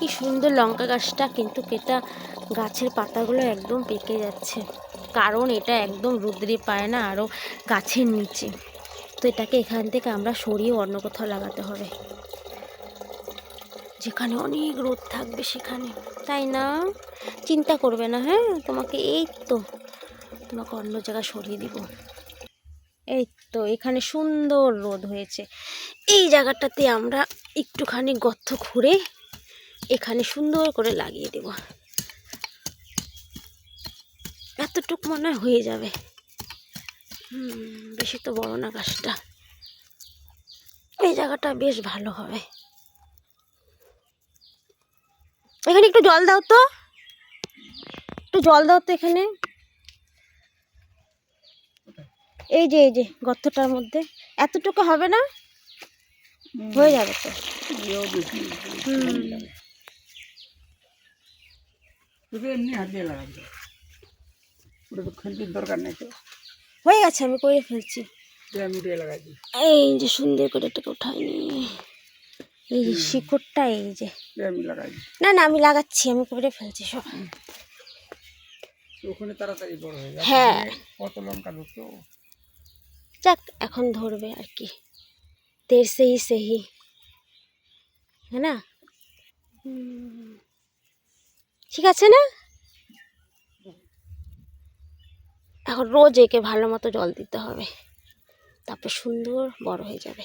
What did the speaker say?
কি সুন্দর লঙ্কা গাছটা, কিন্তু এটা গাছের পাতাগুলো একদম পেকে যাচ্ছে, কারণ এটা একদম রোদ্রে পায় না, আরও গাছের নিচে। তো এটাকে এখান থেকে আমরা সরিয়ে অন্য কোথাও লাগাতে হবে, যেখানে অনেক রোদ থাকবে সেখানে, তাই না? চিন্তা করবে না, হ্যাঁ? তোমাকে এই তো তোমাকে অন্য জায়গায় সরিয়ে দিব। এই তো এখানে সুন্দর রোদ হয়েছে, এই জায়গাটাতে আমরা একটুখানি গর্ত খুঁড়ে এখানে সুন্দর করে লাগিয়ে দেব। এতটুক মনে হয় হয়ে যাবে, বেশি তো বড় না গাছটা, এই জায়গাটা বেশ ভালো হবে। এখানে একটু জল দাও তো, একটু জল দাও তো এখানে, এই যে গর্তটার মধ্যে। এতটুকু হবে না? হয়ে যাবে তো। এমনি হাত দিয়ে লাগাবে, ওটা তো খেলতে দরকার নেই তো, হয়ে গেছে, আমি করে ফেলছি। লাগাই দিই। এই যে সুন্দর করে এটাকে উঠাইনি, এই যে শিকড়টা, এই যে আমি লাগাই দিই। না না আমি লাগাচ্ছি, আমি করে ফেলছি সব। ওখানে তাড়াতাড়ি বড় হয়ে যাবে। হ্যাঁ, কত লঙ্কা ধরতো, যাক এখন ধরবে আর কি, তের সেই সেহি, হ্যাঁ না? ঠিক আছে না? এখন রোজ একে ভালো মতো জল দিতে হবে, তারপর সুন্দর বড় হয়ে যাবে।